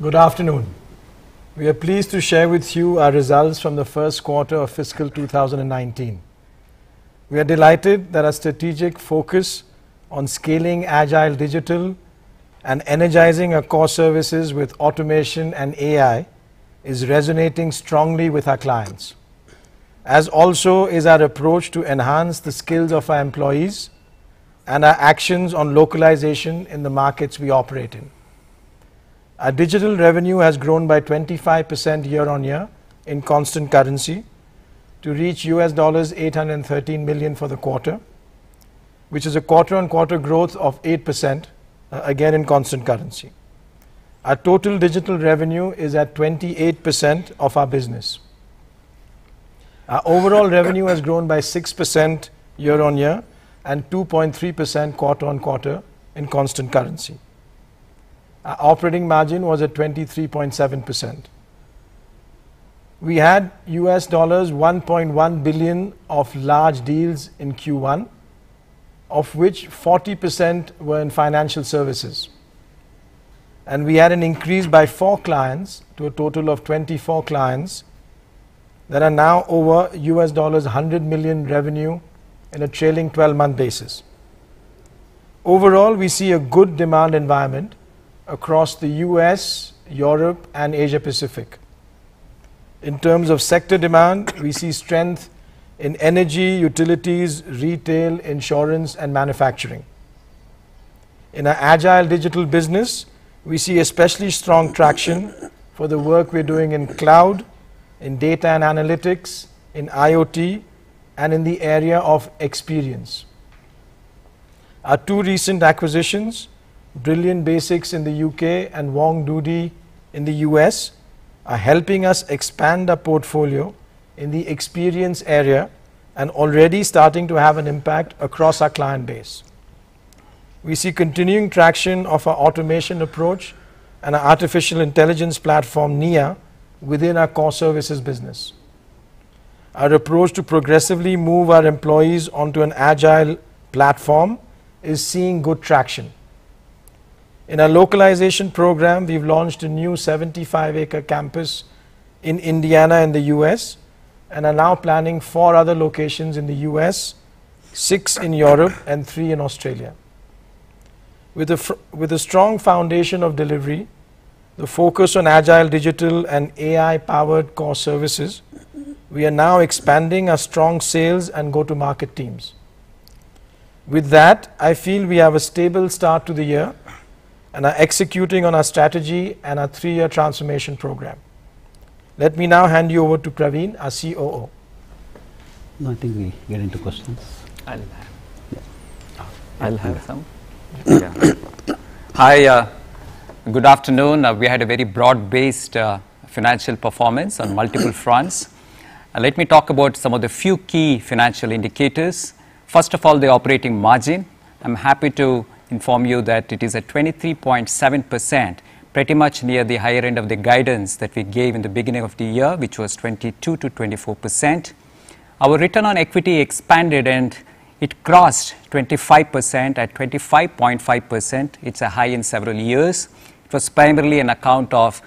Good afternoon. We are pleased to share with you our results from the first quarter of fiscal 2019. We are delighted that our strategic focus on scaling agile digital and energizing our core services with automation and AI is resonating strongly with our clients, as also is our approach to enhance the skills of our employees and our actions on localization in the markets we operate in. Our digital revenue has grown by 25% year-on-year in constant currency to reach $813 million for the quarter, which is a quarter-on-quarter growth of 8%, again in constant currency. Our total digital revenue is at 28% of our business. Our overall revenue has grown by 6% year-on-year and 2.3% quarter-on-quarter in constant currency. Our operating margin was at 23.7%. We had $1.1 billion of large deals in Q1, of which 40% were in financial services. And we had an increase by 4 clients to a total of 24 clients that are now over $100 million revenue in a trailing 12-month basis. Overall, we see a good demand environment across the US, Europe, and Asia Pacific. In terms of sector demand, we see strength in energy, utilities, retail, insurance, and manufacturing. In our agile digital business, we see especially strong traction for the work we're doing in cloud, in data and analytics, in IoT, and in the area of experience. Our 2 recent acquisitions, Brilliant Basics in the UK and Wong Doody in the US, are helping us expand our portfolio in the experience area and already starting to have an impact across our client base. We see continuing traction of our automation approach and our artificial intelligence platform NIA within our core services business. Our approach to progressively move our employees onto an agile platform is seeing good traction. In our localization program, we've launched a new 75-acre campus in Indiana in the US and are now planning 4 other locations in the US, 6 in Europe, and 3 in Australia. With a strong foundation of delivery, the focus on agile digital and AI-powered core services, we are now expanding our strong sales and go-to-market teams. With that, I feel we have a stable start to the year and are executing on our strategy and our 3-year transformation program. Let me now hand you over to Praveen, our COO. No, I think we get into questions. I'll have some. Yeah. Hi, good afternoon. We had a very broad-based financial performance on multiple fronts. Let me talk about some of the few key financial indicators. First of all, the operating margin. I'm happy to inform you that it is at 23.7%, pretty much near the higher end of the guidance that we gave in the beginning of the year, which was 22 to 24%. Our return on equity expanded and it crossed 25% at 25.5%. It's a high in several years. It was primarily an account of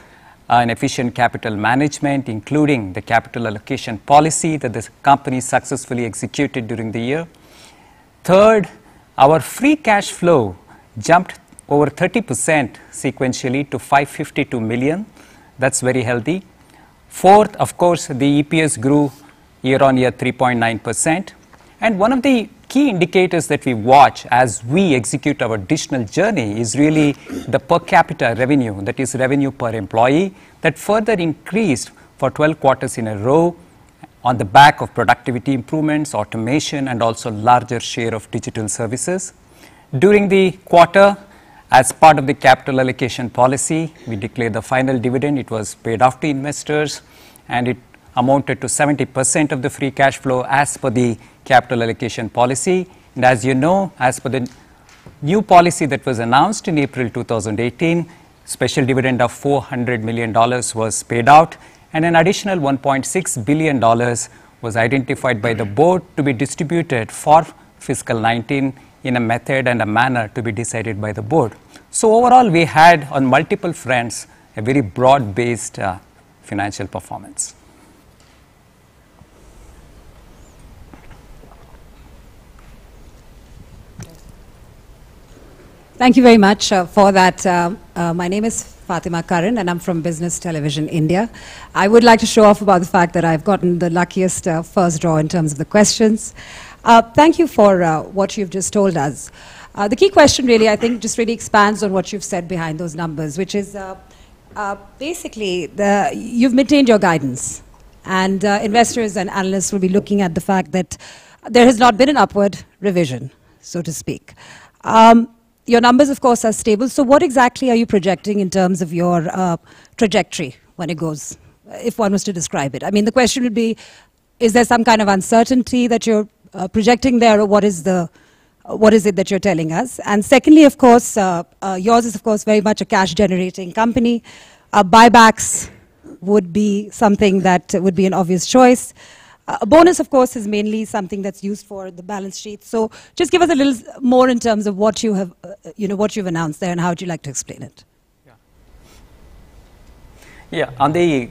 an efficient capital management, including the capital allocation policy that the company successfully executed during the year. Third, our free cash flow jumped over 30% sequentially to $552 million. That's very healthy. Fourth, of course, the EPS grew year-on-year 3.9%. And one of the key indicators that we watch as we execute our digital journey is really the per capita revenue, that is revenue per employee, that further increased for 12 quarters in a row on the back of productivity improvements, automation, and also larger share of digital services. During the quarter, as part of the capital allocation policy, we declared the final dividend. It was paid off to investors, and it amounted to 70% of the free cash flow as per the capital allocation policy. And as you know, as per the new policy that was announced in April 2018, special dividend of $400 million was paid out, and an additional $1.6 billion was identified by the board to be distributed for fiscal 19 in a method and a manner to be decided by the board. So overall, we had on multiple fronts a very broad-based financial performance. Thank you very much for that. My name is Fatima Karan and I'm from Business Television India. I would like to show off about the fact that I've gotten the luckiest first draw in terms of the questions. Thank you for what you've just told us. The key question really, I think, just really expands on what you've said behind those numbers, which is basically you've maintained your guidance, and investors and analysts will be looking at the fact that there has not been an upward revision, so to speak. Your numbers, of course, are stable. So what exactly are you projecting in terms of your trajectory when it goes, if one was to describe it? I mean, the question would be, is there some kind of uncertainty that you're projecting there, or what is it that you're telling us? And secondly, of course, yours is, of course, very much a cash-generating company. Buybacks would be something that would be an obvious choice. A bonus, of course, is mainly something that's used for the balance sheet. So just give us a little more in terms of what you have, what you've announced there, and how would you like to explain it? Yeah, on the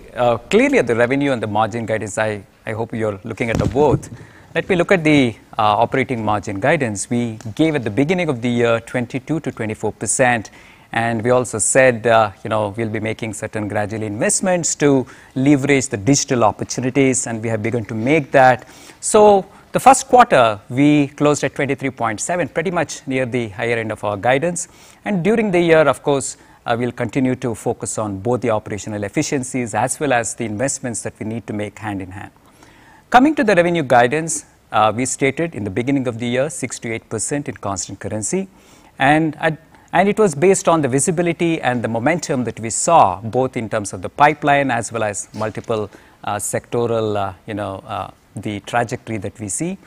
clearly at the revenue and the margin guidance, I hope you're looking at the both. Let me look at the operating margin guidance. We gave at the beginning of the year 22 to 24%. And we also said, we'll be making certain gradual investments to leverage the digital opportunities, and we have begun to make that. So the first quarter, we closed at 23.7, pretty much near the higher end of our guidance. And during the year, of course, we'll continue to focus on both the operational efficiencies as well as the investments that we need to make hand in hand. Coming to the revenue guidance, we stated in the beginning of the year 6 to 8% in constant currency. And it was based on the visibility and the momentum that we saw, both in terms of the pipeline as well as multiple sectoral, the trajectory that we see.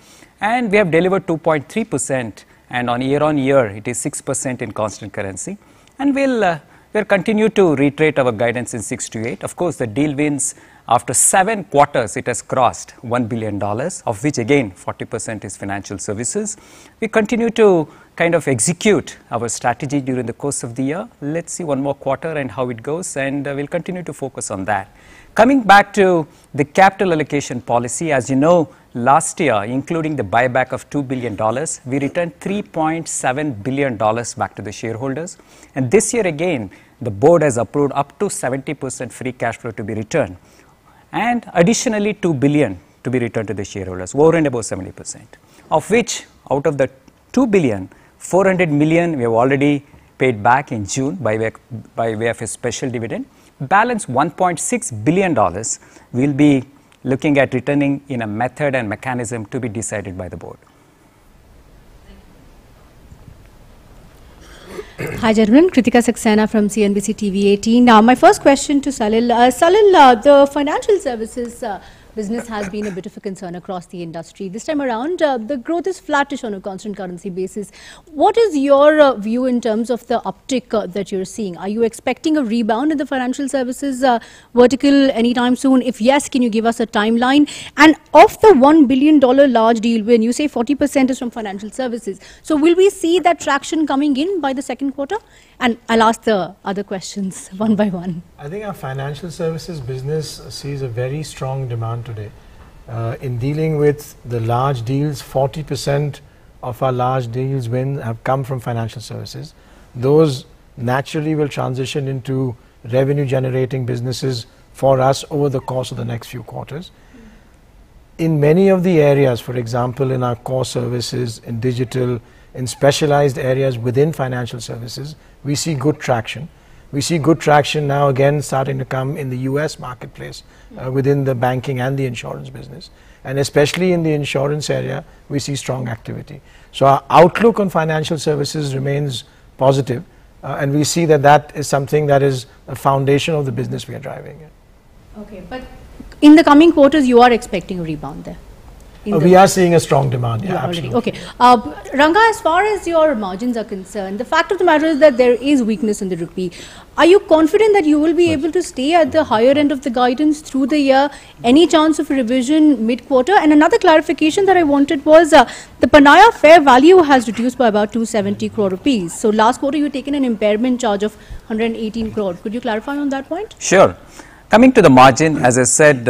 And we have delivered 2.3%, and on year it is 6% in constant currency. And we'll continue to reiterate our guidance in 6 to 8. Of course, the deal wins, after 7 quarters, it has crossed $1 billion, of which again 40% is financial services. We continue to kind of execute our strategy during the course of the year. Let's see one more quarter and how it goes, and we'll continue to focus on that. Coming back to the capital allocation policy, as you know, last year, including the buyback of $2 billion, we returned $3.7 billion back to the shareholders. And this year again, the board has approved up to 70% free cash flow to be returned, and additionally $2 billion to be returned to the shareholders, over and above 70%, of which out of the $2 billion, $400 million we have already paid back in June by way of a special dividend. Balance $1.6 billion we'll be looking at returning in a method and mechanism to be decided by the board. Hi gentlemen, Kritika Saxena from CNBC TV 18. Now my first question to Salil. Salil, the financial services business has been a bit of a concern across the industry. This time around, the growth is flattish on a constant currency basis. What is your view in terms of the uptick that you're seeing? Are you expecting a rebound in the financial services vertical anytime soon? If yes, can you give us a timeline? And of the $1 billion large deal win, you say 40% is from financial services. So will we see that traction coming in by the second quarter? And I'll ask the other questions one by one. I think our financial services business sees a very strong demand today. In dealing with the large deals, 40% of our large deals win have come from financial services. Those naturally will transition into revenue generating businesses for us over the course of the next few quarters. In many of the areas, for example, in our core services, in digital, in specialized areas within financial services, we see good traction. We see good traction now again starting to come in the US marketplace within the banking and the insurance business. And especially in the insurance area, we see strong activity. So our outlook on financial services remains positive, and we see that that is something that is a foundation of the business we are driving. Okay, but in the coming quarters, you are expecting a rebound there? We are seeing a strong demand. Yeah, already. absolutely. Okay. Ranga, as far as your margins are concerned, the fact of the matter is that there is weakness in the rupee. Are you confident that you will be able to stay at the higher end of the guidance through the year? Any chance of revision mid-quarter? And another clarification that I wanted was the Panaya fair value has reduced by about 270 crore rupees. So last quarter you had taken an impairment charge of 118 crore. Could you clarify on that point? Sure. Coming to the margin, as I said,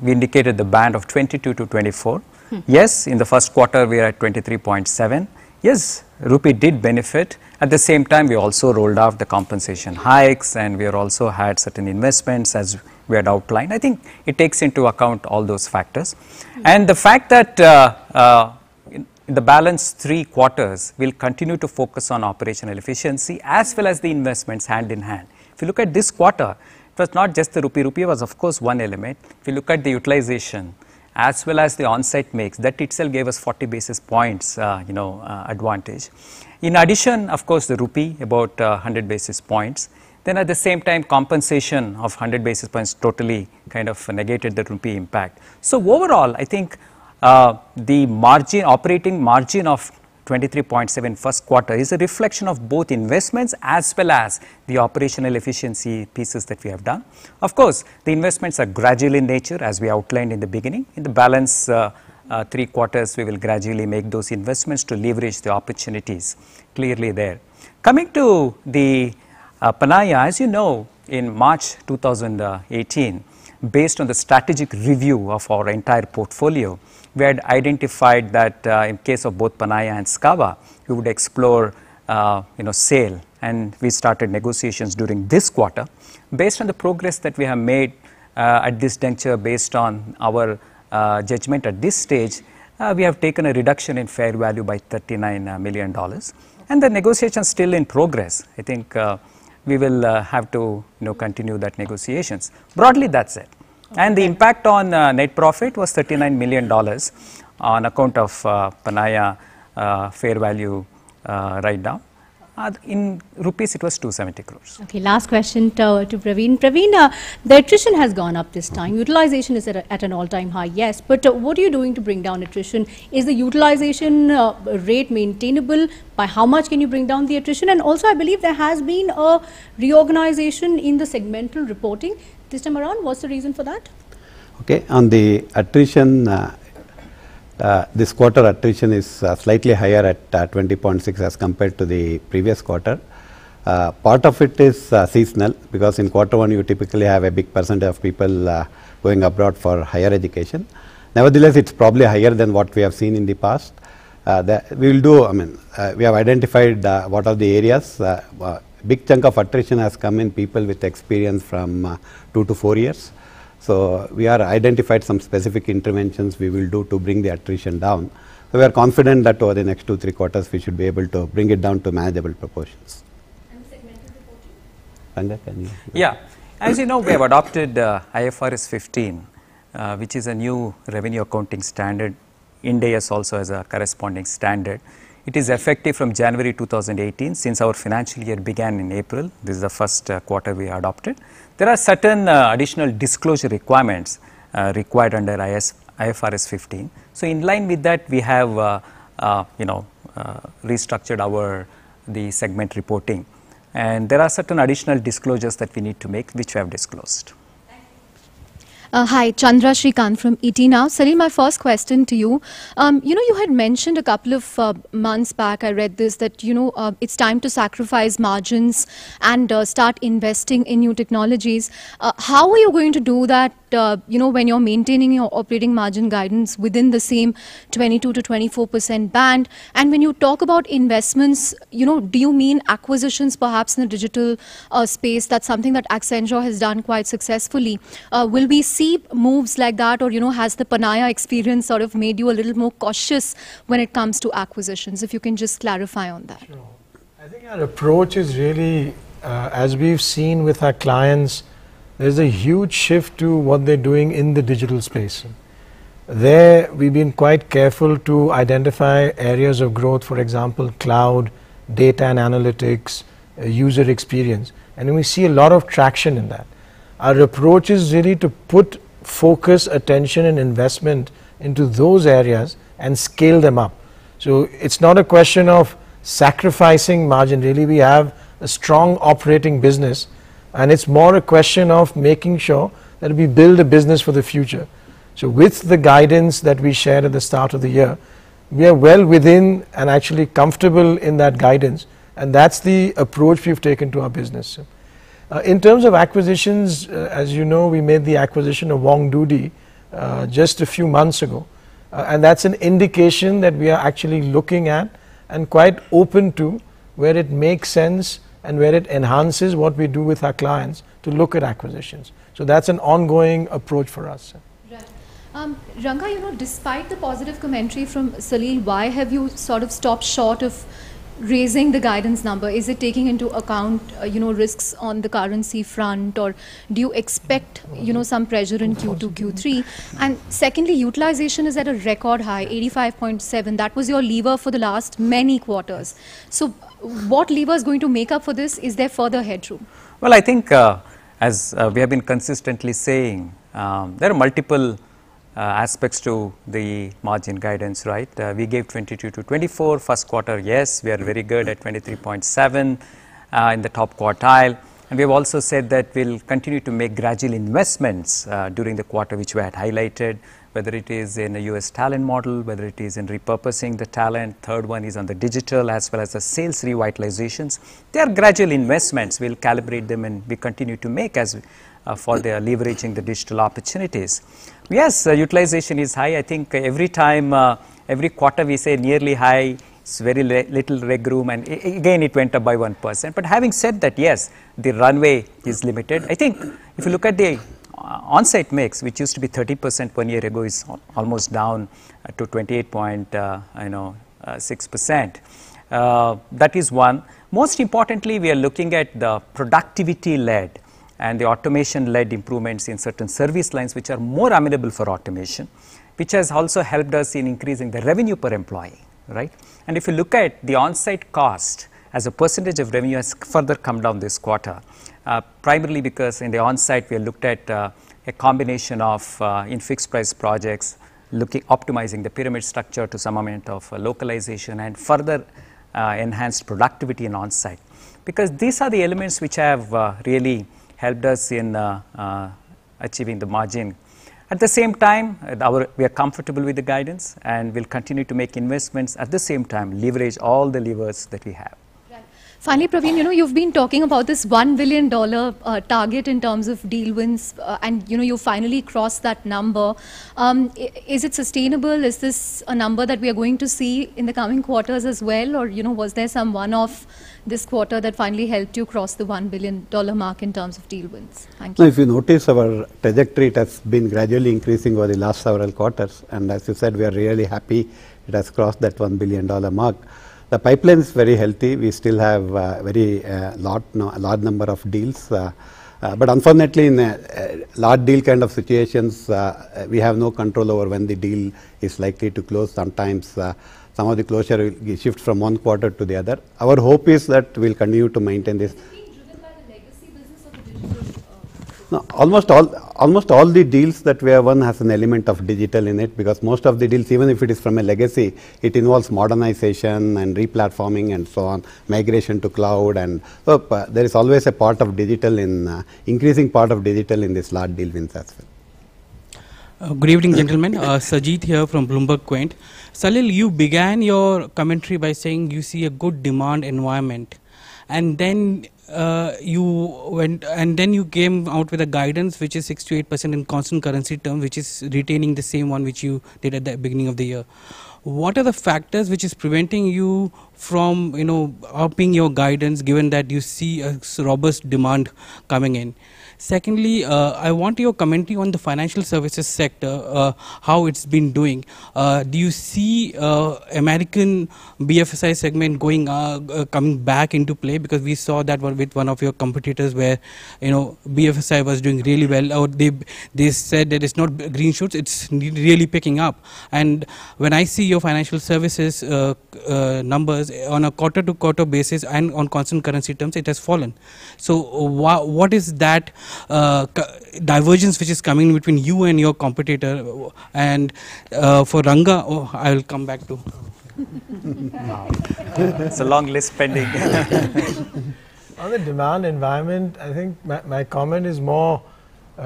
we indicated the band of 22 to 24. Yes, in the first quarter we are at 23.7. Yes, rupee did benefit. At the same time, we also rolled out the compensation hikes, and we also had certain investments as we had outlined. I think it takes into account all those factors. And the fact that in the balance 3 quarters, we'll continue to focus on operational efficiency as well as the investments hand in hand. If you look at this quarter, it was not just the rupee. Rupee was of course one element. If you look at the utilization as well as the on-site mix, that itself gave us 40 basis points advantage. In addition, of course, the rupee about 100 basis points. Then at the same time, compensation of 100 basis points totally kind of negated the rupee impact. So overall, I think the margin, operating margin of 23.7 first quarter is a reflection of both investments as well as the operational efficiency pieces that we have done. Of course, the investments are gradual in nature as we outlined in the beginning. In the balance 3 quarters, we will gradually make those investments to leverage the opportunities clearly there. Coming to the Panaya, as you know, in March 2018, based on the strategic review of our entire portfolio, we had identified that in case of both Panaya and Skava, we would explore sale, and we started negotiations during this quarter. Based on the progress that we have made at this juncture, based on our judgment at this stage, we have taken a reduction in fair value by $39 million. And the negotiations still in progress. I think we will have to continue that negotiations. Broadly, that's it. Okay. And the impact on net profit was $39 million on account of Panaya fair value write-down. In rupees, it was 270 crores. Okay, last question to Praveen. Praveen, the attrition has gone up this time. Utilization is at an all-time high, yes. But what are you doing to bring down attrition? Is the utilization rate maintainable? By how much can you bring down the attrition? And also, I believe there has been a reorganization in the segmental reporting this time around. What's the reason for that? Okay, on the attrition, this quarter attrition is slightly higher at 20.6 as compared to the previous quarter. Part of it is seasonal, because in quarter 1 you typically have a big percentage of people going abroad for higher education. Nevertheless, it's probably higher than what we have seen in the past. We will do, we have identified what are the areas. Big chunk of attrition has come in people with experience from 2 to 4 years. So we are identified some specific interventions we will do to bring the attrition down. So we are confident that over the next 2-3 quarters we should be able to bring it down to manageable proportions. And segmental reporting? Ranga, can you? Yeah, as you know, we have adopted IFRS 15, which is a new revenue accounting standard. Ind AS also has a corresponding standard. It is effective from January 2018, since our financial year began in April. This is the first quarter we adopted. There are certain additional disclosure requirements required under IFRS 15. So in line with that, we have restructured the segment reporting, and there are certain additional disclosures that we need to make, which we have disclosed. Hi, Chandra Shrikant from ET Now. Salil, my first question to you. You had mentioned a couple of months back, I read this, that, it's time to sacrifice margins and start investing in new technologies. How are you going to do that, when you're maintaining your operating margin guidance within the same 22 to 24% band? And when you talk about investments, do you mean acquisitions perhaps in the digital space? That's something that Accenture has done quite successfully. Will we see moves like that, or has the Panaya experience sort of made you a little more cautious when it comes to acquisitions? If you can just clarify on that. Sure. I think our approach is really, as we've seen with our clients, there's a huge shift to what they're doing in the digital space. There, we've been quite careful to identify areas of growth, for example, cloud, data and analytics, user experience, and we see a lot of traction in that. Our approach is really to put focus, attention and investment into those areas and scale them up. So it's not a question of sacrificing margin. Really, we have a strong operating business, and it's more a question of making sure that we build a business for the future. So with the guidance that we shared at the start of the year, we are well within and actually comfortable in that guidance, and that's the approach we've taken to our business. In terms of acquisitions, as you know, we made the acquisition of Wong Doody just a few months ago, and that's an indication that we are actually looking at and quite open to where it makes sense and where it enhances what we do with our clients to look at acquisitions. So that's an ongoing approach for us. Ranga, you know, despite the positive commentary from Salil, why have you sort of stopped short of raising the guidance number? Is it taking into account, you know, risks on the currency front, or do you expect, you know, some pressure in Q2, Q3? And secondly, utilization is at a record high, 85.7. That was your lever for the last many quarters. So what lever is going to make up for this? Is there further headroom? Well, I think as we have been consistently saying, there are multiple aspects to the margin guidance, right? We gave 22 to 24 first quarter. Yes, we are very good at 23.7 in the top quartile, and we have also said that we'll continue to make gradual investments during the quarter, which we had highlighted, whether it is in a US talent model, whether it is in repurposing the talent. Third one is on the digital as well as the sales revitalizations. They are gradual investments. We'll calibrate them, and we continue to make as for their leveraging the digital opportunities. Yes, utilization is high. I think every time, every quarter we say nearly high, it's very little leg room, and again it went up by 1%. But having said that, yes, the runway is limited. I think if you look at the on-site mix, which used to be 30% 1 year ago, is almost down to 28.6%. That is one. Most importantly, we are looking at the productivity-led and the automation-led improvements in certain service lines which are more amenable for automation, which has also helped us in increasing the revenue per employee, right? And if you look at the on-site cost as a percentage of revenue has further come down this quarter, primarily because in the on-site we have looked at a combination of in fixed price projects, optimizing the pyramid structure to some amount of localization and further enhanced productivity in on-site. Because these are the elements which have really helped us in achieving the margin. At the same time, we are comfortable with the guidance, and we'll continue to make investments at the same time, leverage all the levers that we have. Right. Finally, Praveen, you know, you've been talking about this $1 billion target in terms of deal wins, and you know, you finally crossed that number. Is it sustainable? Is this a number that we are going to see in the coming quarters as well, or you know, was there some one-off this quarter that finally helped you cross the $1 billion mark in terms of deal wins? Thank you. No, if you notice, our trajectory, it has been gradually increasing over the last several quarters, and as you said, we are really happy it has crossed that $1 billion mark. The pipeline is very healthy. We still have very large number of deals, but unfortunately, in large deal kind of situations, we have no control over when the deal is likely to close. Sometimes some of the closure will shift from one quarter to the other. Our hope is that we'll continue to maintain this. Is it being driven by the legacy business or the digital? No, almost all the deals that we have won has an element of digital in it, because most of the deals, even if it is from a legacy, it involves modernization and replatforming and so on, migration to cloud, and so there is always a part of digital in increasing part of digital in this large deal wins as well. Good evening, gentlemen. Sajid here from Bloomberg Quint. Salil, you began your commentary by saying you see a good demand environment, and then you came out with a guidance which is 6 to 8% in constant currency terms, which is retaining the same one which you did at the beginning of the year. What are the factors which is preventing you from, you know, upping your guidance, given that you see a robust demand coming in? Secondly, I want your commentary on the financial services sector, how it's been doing. Do you see American BFSI segment going coming back into play? Because we saw that one with one of your competitors, where you know BFSI was doing really well, or they said that it's not green shoots, it's really picking up. And when I see your financial services numbers, because on a quarter-to-quarter basis and on constant currency terms, it has fallen. So, what is that divergence which is coming between you and your competitor? And for Ranga, I will come back to. It's a long list pending. On the demand environment, I think my comment is more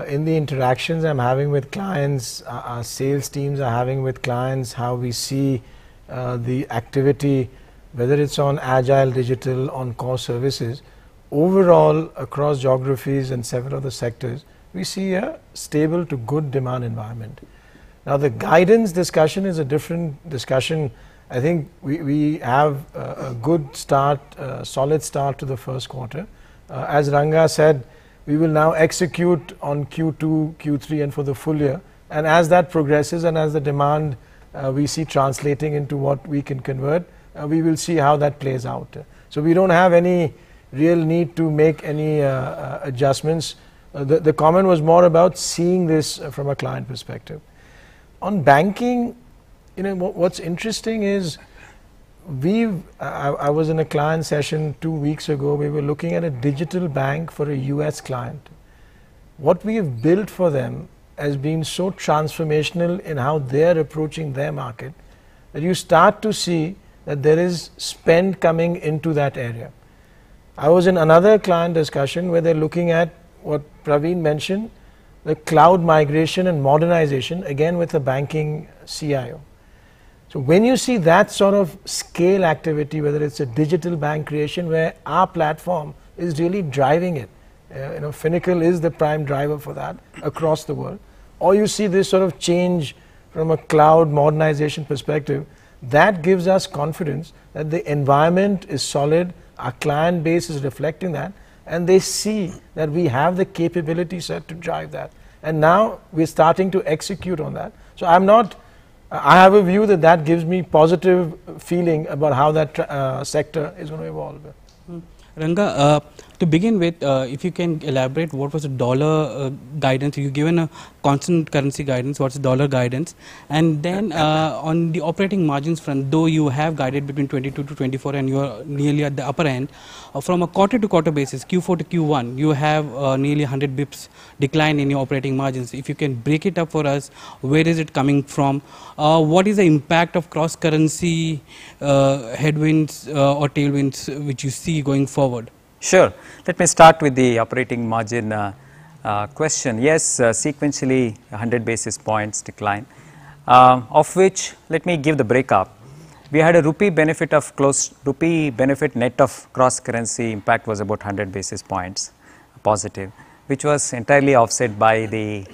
in the interactions I'm having with clients, our sales teams are having with clients, how we see the activity, whether it's on agile, digital, on core services. Overall, across geographies and several other sectors, we see a stable to good demand environment. Now, the guidance discussion is a different discussion. I think we have a good start, solid start to the first quarter. As Ranga said, we will now execute on Q2, Q3 and for the full year. And as that progresses and as the demand we see translating into what we can convert, we will see how that plays out. So we don't have any real need to make any adjustments. The comment was more about seeing this from a client perspective. On banking, what's interesting is I was in a client session 2 weeks ago. We were looking at a digital bank for a US client. What we have built for them has been so transformational in how they're approaching their market that you start to see that there is spend coming into that area. I was in another client discussion where they're looking at what Praveen mentioned, the cloud migration and modernization, again with the banking CIO. So when you see that sort of scale activity, whether it's a digital bank creation where our platform is really driving it, Finacle is the prime driver for that across the world, or you see this sort of change from a cloud modernization perspective, that gives us confidence that the environment is solid, our client base is reflecting that, and they see that we have the capability set to drive that. And now we're starting to execute on that. So I have a view that gives me positive feeling about how that sector is going to evolve. Ranga, to begin with, if you can elaborate what was the dollar guidance, you given a constant currency guidance, what's the dollar guidance, and then on the operating margins front, though you have guided between 22 to 24 and you are nearly at the upper end, from a quarter to quarter basis, Q4 to Q1, you have nearly 100 bips decline in your operating margins. If you can break it up for us, where is it coming from? What is the impact of cross currency headwinds or tailwinds which you see going forward? Sure. Let me start with the operating margin question. Yes, sequentially 100 basis points decline, of which let me give the breakup. We had a rupee benefit net of cross currency impact was about 100 basis points positive, which was entirely offset by the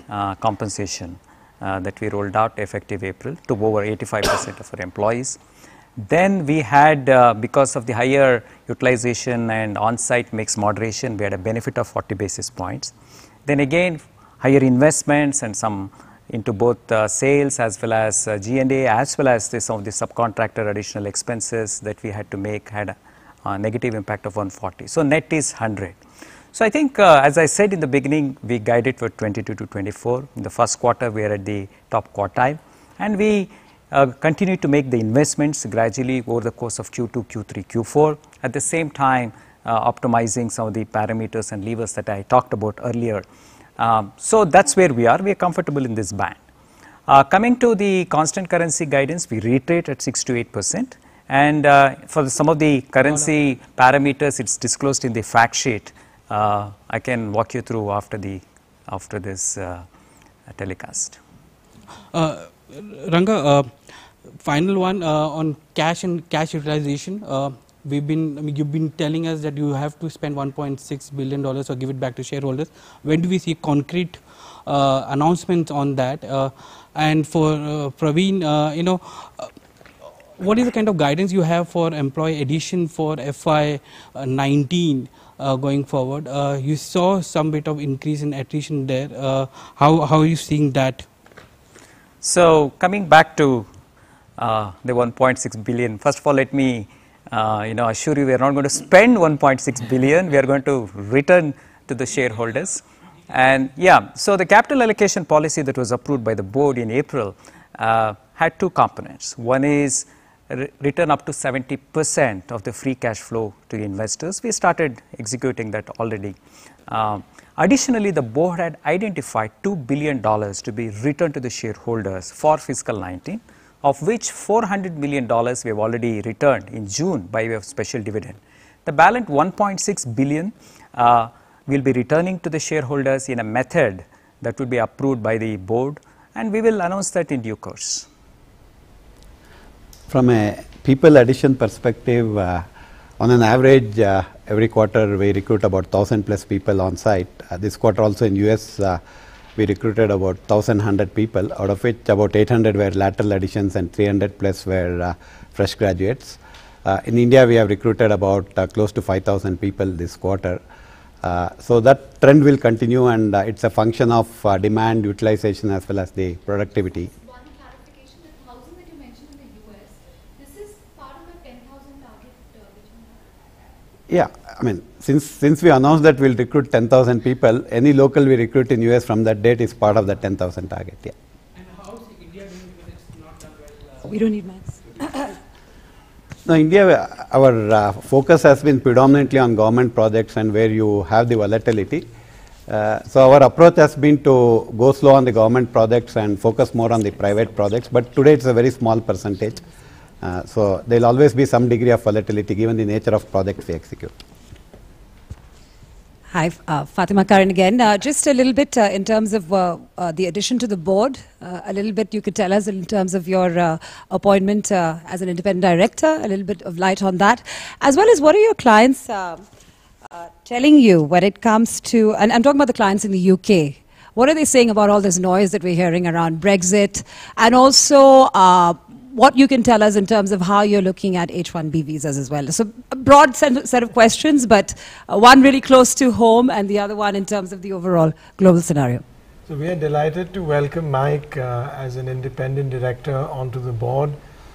compensation that we rolled out effective April to over 85% of our employees. Then we had, because of the higher utilization and on-site mix moderation, we had a benefit of 40 basis points. Then again, higher investments and some into both sales as well as G&A, as well as some of the subcontractor additional expenses that we had to make had a negative impact of 140. So net is 100. So I think, as I said in the beginning, we guided for 22 to 24. In the first quarter, we are at the top quartile, and we continue to make the investments gradually over the course of Q2, Q3, Q4. At the same time, optimizing some of the parameters and levers that I talked about earlier. So that's where we are. We are comfortable in this band. Coming to the constant currency guidance, we reiterate at 6 to 8%. And for some of the currency parameters, it's disclosed in the fact sheet. I can walk you through after this telecast. Ranga, final one on cash and cash utilization. You've been telling us that you have to spend $1.6 billion or give it back to shareholders. When do we see concrete announcements on that? And for Praveen, what is the kind of guidance you have for employee addition for FY19 going forward? You saw some bit of increase in attrition there. How are you seeing that? So coming back to the 1.6 billion, first of all, let me assure you we are not going to spend 1.6 billion. We are going to return to the shareholders. And yeah, so the capital allocation policy that was approved by the board in April had two components. One is return up to 70% of the free cash flow to investors. We started executing that already. Additionally, the board had identified $2 billion to be returned to the shareholders for fiscal 19, of which $400 million we have already returned in June by way of special dividend. The balance $1.6 billion will be returning to the shareholders in a method that will be approved by the board, and we will announce that in due course. From a people addition perspective, on an average, every quarter we recruit about 1,000 plus people on site. This quarter also in US, we recruited about 1,100 people, out of which about 800 were lateral additions and 300 plus were fresh graduates. In India, we have recruited about close to 5,000 people this quarter. So that trend will continue, and it's a function of demand, utilization as well as the productivity. One clarification, the 1,000 that you mentioned in the US, this is part of the 10,000 target which you have? Yeah, I mean, since we announced that we'll recruit 10,000 people, any local we recruit in US from that date is part of the 10,000 target. Yeah. And how is India doing, because it's not done well? We don't need mics. No, India, our focus has been predominantly on government projects and where you have the volatility. So our approach has been to go slow on the government projects and focus more on the private projects, but today it's a very small percentage. So there will always be some degree of volatility given the nature of projects we execute. Hi, Fatima Karan again. Just a little bit in terms of the addition to the board, a little bit you could tell us in terms of your appointment as an independent director, a little bit of light on that, as well as what are your clients telling you when it comes to, and I'm talking about the clients in the UK, what are they saying about all this noise that we're hearing around Brexit, and also what you can tell us in terms of how you're looking at H-1B visas as well. So a broad set of questions, but one really close to home and the other one in terms of the overall global scenario. So we are delighted to welcome Mike as an independent director onto the board.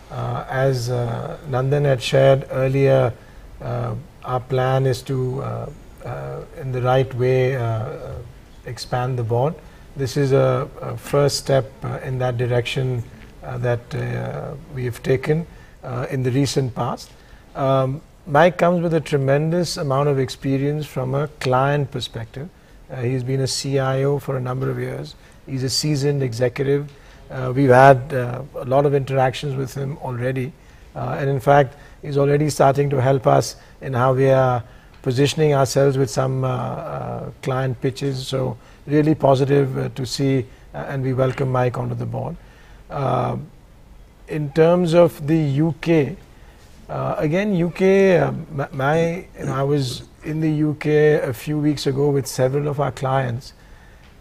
As Nandan had shared earlier, our plan is to, in the right way, expand the board. This is a first step in that direction that we have taken in the recent past. Mike comes with a tremendous amount of experience from a client perspective. He's been a CIO for a number of years. He's a seasoned executive. We've had a lot of interactions with him already. And in fact, he's already starting to help us in how we are positioning ourselves with some client pitches. So really positive to see, and we welcome Mike onto the board. In terms of the UK, again, UK, I was in the UK a few weeks ago with several of our clients.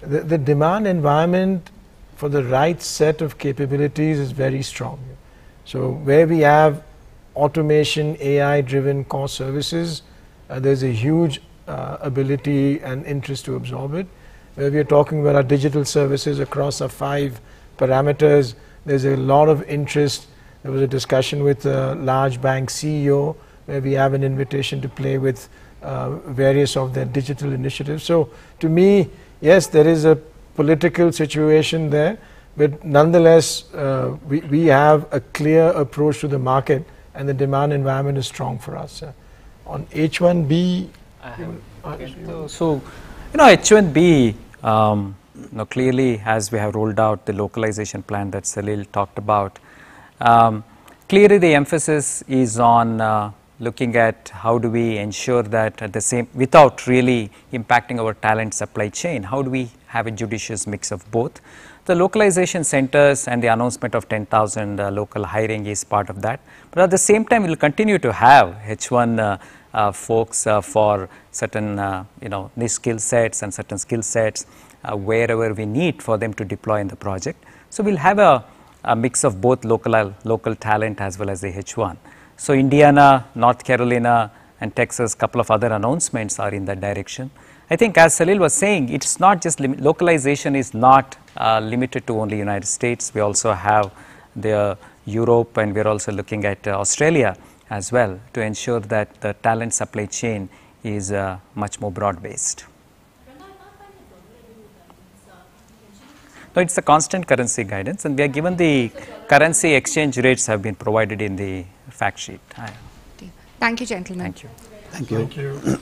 The demand environment for the right set of capabilities is very strong. So where we have automation, AI-driven core services, there's a huge ability and interest to absorb it. Where we are talking about our digital services across our 5 parameters, there's a lot of interest. There was a discussion with a large bank CEO where we have an invitation to play with various of their digital initiatives. So to me, yes, there is a political situation there, but nonetheless, we have a clear approach to the market and the demand environment is strong for us. On H-1B, so H-1B, clearly, as we have rolled out the localization plan that Salil talked about, clearly the emphasis is on looking at how do we ensure that at the same, without really impacting our talent supply chain, how do we have a judicious mix of both. The localization centers and the announcement of 10,000 local hiring is part of that. But at the same time, we will continue to have H1 folks for certain niche skill sets and certain skill sets wherever we need for them to deploy in the project. So we'll have a mix of both local talent as well as the H1. So Indiana, North Carolina, and Texas, couple of other announcements are in that direction. I think as Salil was saying, it's not just localization is not limited to only United States. We also have the Europe, and we're also looking at Australia as well to ensure that the talent supply chain is much more broad based. No, it's a constant currency guidance, and we are given the currency exchange rates have been provided in the fact sheet. Thank you, gentlemen. Thank you. Thank you. Thank you.